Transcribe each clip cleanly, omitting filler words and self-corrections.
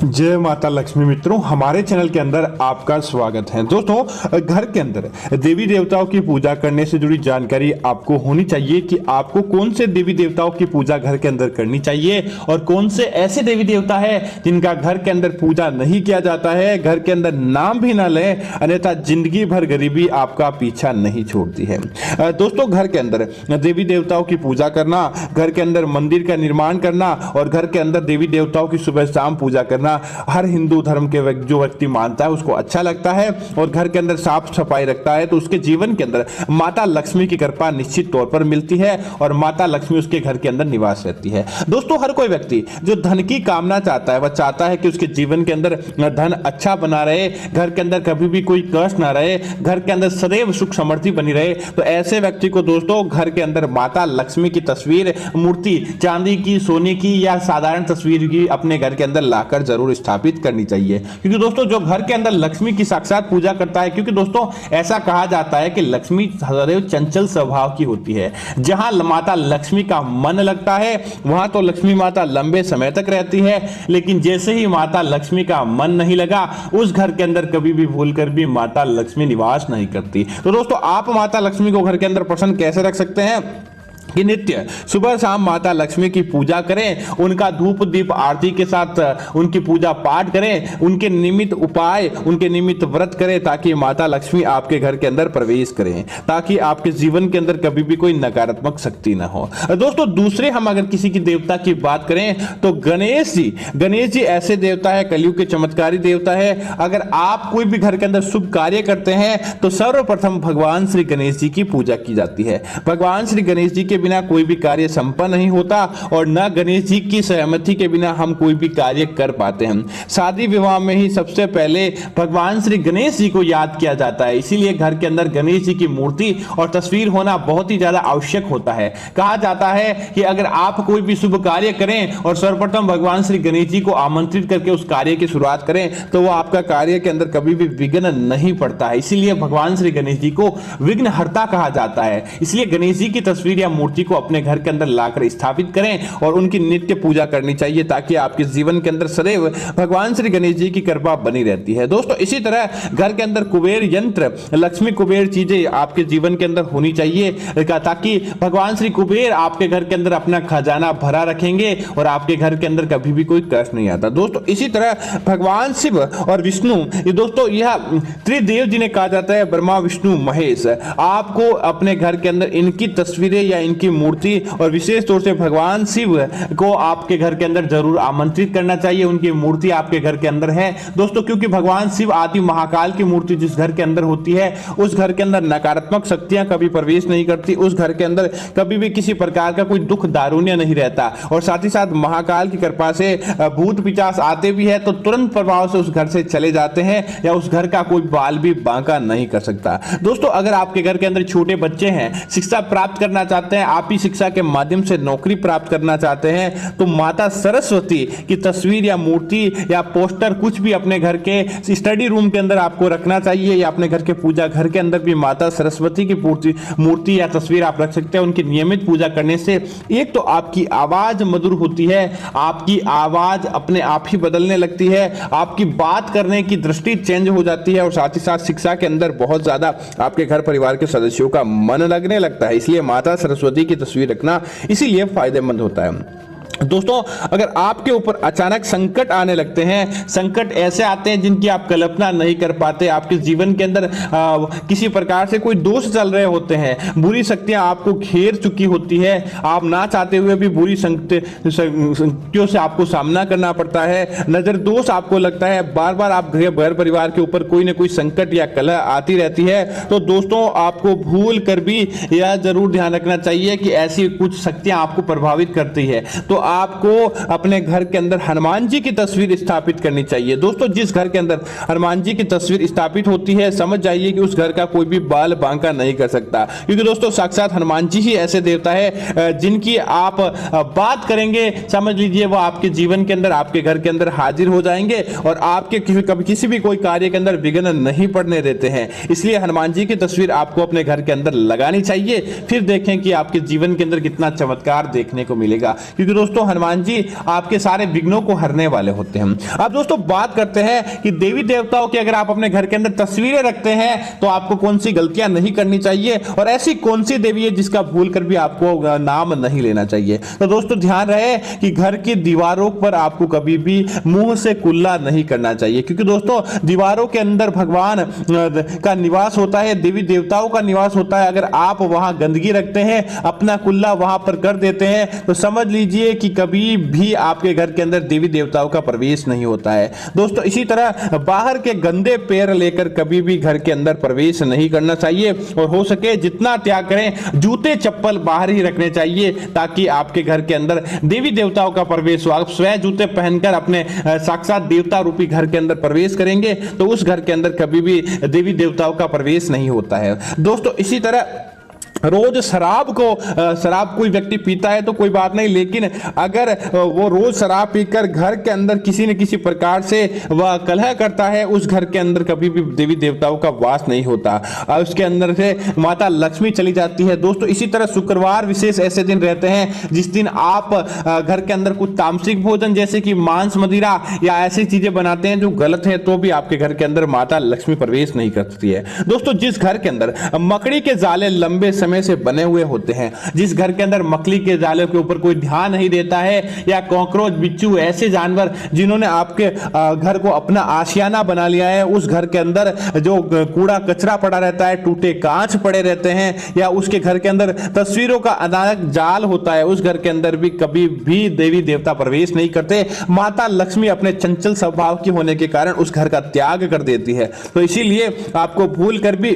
जय माता लक्ष्मी। मित्रों, हमारे चैनल के अंदर आपका स्वागत है। दोस्तों, घर के अंदर देवी देवताओं की पूजा करने से जुड़ी जानकारी आपको होनी चाहिए कि आपको कौन से देवी देवताओं की पूजा घर के अंदर करनी चाहिए और कौन से ऐसे देवी देवता है जिनका घर के अंदर पूजा नहीं किया जाता है। घर के अंदर नाम भी ना लें, अन्यथा जिंदगी भर गरीबी आपका पीछा नहीं छोड़ती है। दोस्तों, घर के अंदर देवी देवताओं की पूजा करना, घर के अंदर मंदिर का निर्माण करना और घर के अंदर देवी देवताओं की सुबह शाम पूजा करना हर हिंदू धर्म के जो व्यक्ति मानता है उसको अच्छा लगता है और घर के अंदर साफ सफाई रखता है तो उसके जीवन के अंदर माता लक्ष्मी की कृपा निश्चित तौर पर मिलती है और माता लक्ष्मी उसके घर के अंदर निवास रहती है। दोस्तों, हर कोई व्यक्ति जो धन की कामना चाहता है वह चाहता है कि उसके जीवन के अंदर धन अच्छा बना रहे, घर के अंदर कभी भी कोई कष्ट ना रहे, घर के अंदर सदैव सुख समृद्धि बनी रहे। तो ऐसे व्यक्ति को दोस्तों घर के अंदर माता लक्ष्मी की तस्वीर, मूर्ति चांदी की, सोने की या साधारण तस्वीर की अपने घर के अंदर लाकर जरूर स्थापित करनी चाहिए, क्योंकि दोस्तों जो घर के अंदर लक्ष्मी की साक्षात पूजा करता है, क्योंकि दोस्तों ऐसा कहा जाता है कि लक्ष्मी सदैव चंचल स्वभाव की होती है। जहां माता लक्ष्मी का मन लगता है वहां तो लक्ष्मी माता लंबे समय तक रहती है, लेकिन जैसे ही माता लक्ष्मी का मन नहीं लगा उस घर के अंदर कभी भी भूलकर भी माता लक्ष्मी निवास नहीं करती। तो दोस्तों, आप माता लक्ष्मी को घर के अंदर प्रसन्न कैसे रख सकते हैं कि नित्य सुबह शाम माता लक्ष्मी की पूजा करें, उनका धूप दीप आरती के साथ उनकी पूजा पाठ करें, उनके निमित्त उपाय, उनके निमित्त व्रत करें ताकि माता लक्ष्मी आपके घर के अंदर प्रवेश करें, ताकि आपके जीवन के अंदर कभी भी कोई नकारात्मक शक्ति ना हो। दोस्तों, दूसरे हम अगर किसी की देवता की बात करें तो गणेश जी ऐसे देवता है, कलयुग के चमत्कारी देवता है। अगर आप कोई भी घर के अंदर शुभ कार्य करते हैं तो सर्वप्रथम भगवान श्री गणेश जी की पूजा की जाती है। भगवान श्री गणेश जी के बिना कोई भी कार्य संपन्न नहीं होता और न गणेश जी की सहमति के बिना हम कोई भी कार्य कर पाते हैं। शादी विवाह में ही सबसे पहले भगवान श्री गणेश जी को याद किया जाता है, इसीलिए घर के अंदर गणेश जी की मूर्ति और तस्वीर होना बहुत ही ज्यादा आवश्यक होता है। कहा जाता है कि अगर आप कोई भी शुभ कार्य करें और सर्वप्रथम भगवान श्री गणेश जी को आमंत्रित करके उस कार्य की शुरुआत करें तो वो आपका कार्य के अंदर कभी भी विघ्न नहीं पड़ता है। इसीलिए भगवान श्री गणेश जी को विघ्नहर्ता कहा जाता है। इसलिए गणेश जी की तस्वीर या मूर्ति को अपने घर के अंदर लाकर स्थापित करें और उनकी नित्य पूजा करनी चाहिए ताकि आपके जीवन के अंदर सदैव भगवान श्री गणेश जी की कृपा बनी रहती है। दोस्तों, इसी तरह घर के अंदर कुबेर यंत्र, लक्ष्मी कुबेर चीजें आपके जीवन के अंदर होनी चाहिए ताकि भगवान श्री कुबेर आपके घर के अंदर अपना खजाना भरा रखेंगे और आपके घर के अंदर कभी भी कोई कष्ट नहीं आता। दोस्तों, इसी तरह भगवान शिव और विष्णु, ये दोस्तों यह त्रिदेव जिन्हें कहा जाता है, ब्रह्मा विष्णु महेश, आपको अपने घर के अंदर इनकी तस्वीरें या इनकी मूर्ति और विशेष तौर से भगवान शिव को आपके घर के अंदर जरूर आमंत्रित करना चाहिए। उनकी मूर्ति आपके घर के अंदर है दोस्तों, क्योंकि भगवान शिव आदि महाकाल की मूर्ति जिस घर के अंदर होती है उस घर के अंदर नकारात्मक शक्तियां कभी प्रवेश नहीं करती, उस घर के अंदर कभी भी किसी प्रकार का कोई दुख दारुण्य नहीं रहता और साथ ही साथ महाकाल की कृपा से भूत पिशाच आते भी है तो तुरंत प्रभाव से उस घर से चले जाते हैं या उस घर का कोई बाल भी बांका नहीं कर सकता। दोस्तों, अगर आपके घर के अंदर छोटे बच्चे हैं, शिक्षा प्राप्त करना चाहते हैं, आप ही शिक्षा के माध्यम से नौकरी प्राप्त करना चाहते हैं तो माता सरस्वती की तस्वीर या मूर्ति या पोस्टर कुछ भी अपने घर के स्टडी रूम के अंदर आपको रखना चाहिए या अपने घर के पूजा घर के अंदर भी माता सरस्वती की मूर्ति या तस्वीर आप रख सकते हैं। उनकी नियमित पूजा करने से एक तो आपकी आवाज मधुर होती है, आपकी आवाज अपने आप ही बदलने लगती है, आपकी बात करने की दृष्टि चेंज हो जाती है और साथ ही साथ शिक्षा के अंदर बहुत ज्यादा आपके घर परिवार के सदस्यों का मन लगने लगता है। इसलिए माता सरस्वती की तस्वीर रखना इसीलिए फायदेमंद होता है। दोस्तों, अगर आपके ऊपर अचानक संकट आने लगते हैं, संकट ऐसे आते हैं जिनकी आप कल्पना नहीं कर पाते, आपके जीवन के अंदर किसी प्रकार से कोई दोष चल रहे होते हैं, बुरी शक्तियां आपको घेर चुकी होती है, आप ना चाहते हुए भी बुरी शक्तियों से आपको सामना करना पड़ता है, नजर दोष आपको लगता है, बार बार आप घर परिवार के ऊपर कोई ना कोई संकट या कलह आती रहती है, तो दोस्तों आपको भूल कर भी यह जरूर ध्यान रखना चाहिए कि ऐसी कुछ शक्तियां आपको प्रभावित करती है तो आपको अपने घर के अंदर हनुमान जी की तस्वीर स्थापित करनी चाहिए। दोस्तों, जिस घर के अंदर हनुमान जी की तस्वीर स्थापित होती है समझ जाइए कि उस घर का कोई भी बाल बांका नहीं कर सकता, क्योंकि दोस्तों साक्षात हनुमान जी ही ऐसे देवता है जिनकी आप बात करेंगे समझ लीजिए वो आपके जीवन के अंदर आपके घर के अंदर हाजिर हो जाएंगे और आपके किसी भी कोई कार्य के अंदर विघ्न नहीं पड़ने देते हैं। इसलिए हनुमान जी की तस्वीर आपको अपने घर के अंदर लगानी चाहिए, फिर देखें कि आपके जीवन के अंदर कितना चमत्कार देखने को मिलेगा। क्योंकि दोस्तों दोस्तों हनुमान जी आपके सारे विघ्नों को हरने वाले होते हैं। अब दोस्तों बात करते हैं कि देवी देवताओं की अगर आप अपने घर के अंदर तस्वीरें रखते हैं तो आपको कौन सी गलतियां नहीं करनी चाहिए और ऐसी कौन सी देवी है जिसका भूल कर भी आपको नाम नहीं लेना चाहिए। तो दोस्तों ध्यान रहे कि घर की दीवारों पर आपको कभी भी मुंह से कुल्ला नहीं करना चाहिए, क्योंकि दोस्तों दीवारों के अंदर भगवान का निवास होता है, देवी देवताओं का निवास होता है। अगर आप वहां गंदगी रखते हैं, अपना कुल्ला वहां पर कर देते हैं, तो समझ लीजिए कि कभी भी आपके घर के अंदर देवी देवताओं का प्रवेश नहीं होता है। दोस्तों इसी तरह बाहर के गंदे पैर लेकर कभी भी घर के अंदर प्रवेश नहीं करना चाहिए और हो सके जितना त्याग करें जूते चप्पल बाहर ही रखने चाहिए ताकि आपके घर के अंदर देवी देवताओं का प्रवेश हो। आप स्वयं जूते पहनकर अपने साक्षात देवता रूपी घर के अंदर प्रवेश करेंगे तो उस घर के अंदर कभी भी देवी देवताओं का प्रवेश नहीं होता है। दोस्तों इसी तरह रोज शराब कोई व्यक्ति पीता है तो कोई बात नहीं, लेकिन अगर वो रोज शराब पीकर घर के अंदर किसी न किसी प्रकार से वह कलह करता है, उस घर के अंदर कभी भी देवी देवताओं का वास नहीं होता और उसके अंदर से माता लक्ष्मी चली जाती है। दोस्तों इसी तरह शुक्रवार विशेष ऐसे दिन रहते हैं जिस दिन आप घर के अंदर कुछ तामसिक भोजन जैसे कि मांस मदिरा या ऐसी चीजें बनाते हैं जो गलत है, तो भी आपके घर के अंदर माता लक्ष्मी प्रवेश नहीं करती है। दोस्तों जिस घर के अंदर मकड़ी के जाले लंबे समय से बने हुए होते हैं, जिस घर के अंदर मकड़ी के जाले के ऊपर कोई ध्यान नहीं देता है, या कॉकरोच बिच्छू ऐसे जानवर जिन्होंने आपके घर को अपना आशियाना बना लिया है, उस घर के अंदर जो कूड़ा कचरा पड़ा रहता है, टूटे कांच पड़े रहते हैं, या उसके घर के अंदर तस्वीरों का अनारक जाल होता है, उस घर के अंदर भी कभी भी देवी देवता प्रवेश नहीं करते। माता लक्ष्मी अपने चंचल स्वभाव की होने के कारण उस घर का त्याग कर देती है। तो इसीलिए आपको भूल कर भी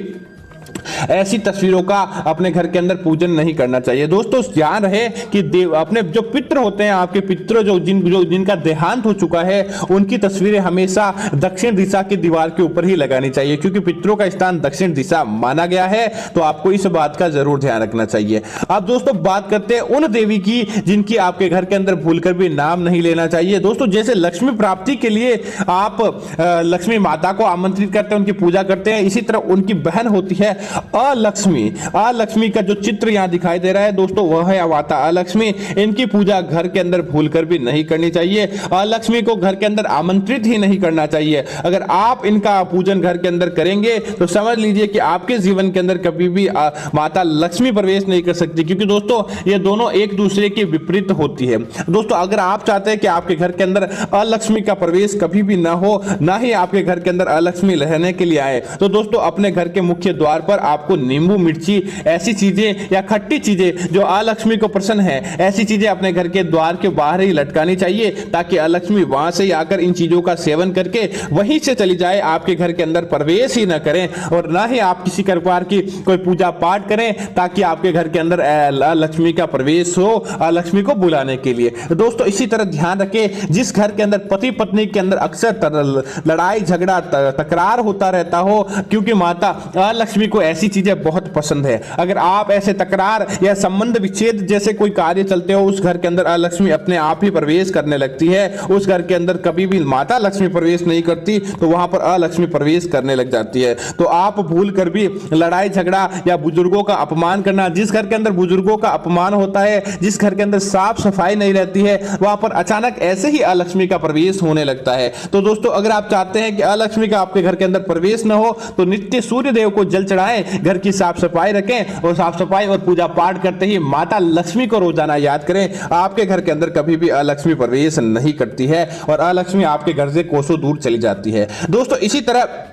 ऐसी तस्वीरों का अपने घर के अंदर पूजन नहीं करना चाहिए। दोस्तों ध्यान रहे कि अपने जो पितृ होते हैं, आपके पितृ जिनका देहांत हो चुका है, उनकी तस्वीरें हमेशा दक्षिण दिशा की दीवार के ऊपर ही लगानी चाहिए, क्योंकि पितरों का स्थान दक्षिण दिशा माना गया है। तो आपको इस बात का जरूर ध्यान रखना चाहिए। अब दोस्तों बात करते हैं उन देवी की जिनकी आपके घर के अंदर भूलकर भी नाम नहीं लेना चाहिए। दोस्तों जैसे लक्ष्मी प्राप्ति के लिए आप लक्ष्मी माता को आमंत्रित करते हैं, उनकी पूजा करते हैं, इसी तरह उनकी बहन होती है अलक्ष्मी का जो चित्र यहां दिखाई दे रहा है दोस्तों, वह है माता अलक्ष्मी। इनकी पूजा घर के अंदर भूलकर भी नहीं करनी चाहिए। अलक्ष्मी को घर के अंदर आमंत्रित ही नहीं करना चाहिए। अगर आप इनका पूजन घर के अंदर करेंगे तो समझ लीजिए कि आपके जीवन के अंदर कभी भी माता लक्ष्मी प्रवेश नहीं कर सकती, क्योंकि दोस्तों ये दोनों एक दूसरे के विपरीत होती है। दोस्तों अगर आप चाहते हैं कि आपके घर के अंदर अलक्ष्मी का प्रवेश कभी भी ना हो, ना ही आपके घर के अंदर अलक्ष्मी रहने के लिए आए, तो दोस्तों अपने घर के मुख्य द्वार पर आपको नींबू मिर्ची ऐसी चीजें या खट्टी चीजें जो अलक्ष्मी को प्रसन्न है, ऐसी चीजें अपने घर के द्वार के बाहर ही लटकानी चाहिए, ताकि अलक्ष्मी वहां से आकर इन चीजों का सेवन करके वहीं से चली जाए, आपके घर के अंदर प्रवेश ही ना करें और ना ही आप किसी प्रकार की कोई पूजा पाठ करें, ताकि आपके घर के अंदर अलक्ष्मी का प्रवेश हो, अलक्ष्मी को बुलाने के लिए। दोस्तों इसी तरह ध्यान रखें, जिस घर के अंदर पति पत्नी के अंदर अक्सर लड़ाई झगड़ा तकरार होता रहता हो, क्योंकि माता अलक्ष्मी को ऐसी चीजें बहुत पसंद है। अगर आप ऐसे तकरार या संबंध विच्छेद जैसे कोई कार्य चलते हो, उस घर के अंदर अलक्ष्मी अपने आप ही प्रवेश करने लगती है। उस घर के अंदर कभी भी माता लक्ष्मी प्रवेश नहीं करती, तो वहां पर अलक्ष्मी प्रवेश करने लग जाती है। तो आप भूल कर भी लड़ाई झगड़ा या बुजुर्गों का अपमान करना, जिस घर के अंदर बुजुर्गों का अपमान होता है, जिस घर के अंदर साफ सफाई नहीं रहती है, वहां पर अचानक ऐसे ही अलक्ष्मी का प्रवेश होने लगता है। तो दोस्तों अगर आप चाहते हैं कि अलक्ष्मी का आपके घर के अंदर प्रवेश न हो, तो नित्य सूर्य देव को जल चढ़ाएं, घर की साफ सफाई रखें और साफ सफाई और पूजा पाठ करते ही माता लक्ष्मी को रोजाना याद करें। आपके घर के अंदर कभी भी अलक्ष्मी प्रवेश नहीं करती है और अलक्ष्मी आपके घर से कोसों दूर चली जाती है। दोस्तों इसी तरह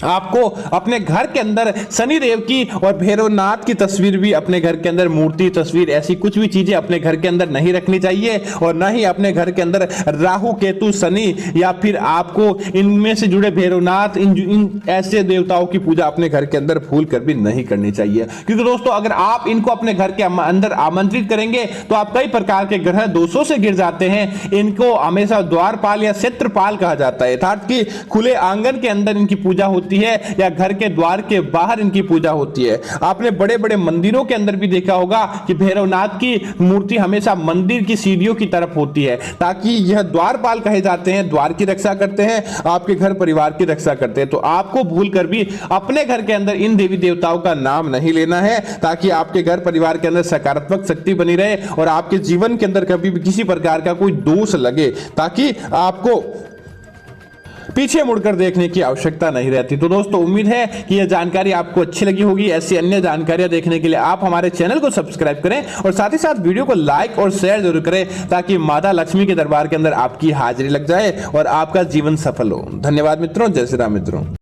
आपको अपने घर के अंदर शनि देव की और भैरवनाथ की तस्वीर भी अपने घर के अंदर मूर्ति तस्वीर ऐसी कुछ भी चीजें अपने घर के अंदर नहीं रखनी चाहिए, और ना ही अपने घर के अंदर राहु केतु शनि या फिर आपको इनमें से जुड़े भैरवनाथ इन ऐसे देवताओं की पूजा अपने घर के अंदर भूल कर भी नहीं करनी चाहिए। क्योंकि दोस्तों अगर आप इनको अपने घर के अंदर आमंत्रित करेंगे तो आप कई प्रकार के ग्रह दोषों से गिर जाते हैं। इनको हमेशा द्वारपाल या क्षेत्रपाल कहा जाता है, अर्थात कि खुले आंगन के अंदर इनकी पूजा होती होती है या घर के द्वार के बाहर इनकी पूजा होती है। आपने बड़े बड़े मंदिरों के अंदर भी देखा होगा कि भैरवनाथ की मूर्ति हमेशा मंदिर की सीढ़ियों की तरफ होती है, ताकि यह द्वारपाल कहे जाते हैं, द्वार की रक्षा करते हैं, आपके घर परिवार की रक्षा करते हैं। तो आपको भूल कर भी अपने घर के अंदर इन देवी देवताओं का नाम नहीं लेना है, ताकि आपके घर परिवार के अंदर सकारात्मक शक्ति बनी रहे और आपके जीवन के अंदर कभी भी किसी प्रकार का कोई दोष लगे, ताकि आपको पीछे मुड़कर देखने की आवश्यकता नहीं रहती। तो दोस्तों, उम्मीद है कि यह जानकारी आपको अच्छी लगी होगी। ऐसी अन्य जानकारियां देखने के लिए आप हमारे चैनल को सब्सक्राइब करें और साथ ही साथ वीडियो को लाइक और शेयर जरूर करें, ताकि माता लक्ष्मी के दरबार के अंदर आपकी हाजिरी लग जाए और आपका जीवन सफल हो। धन्यवाद मित्रों। जय श्री राम मित्रों।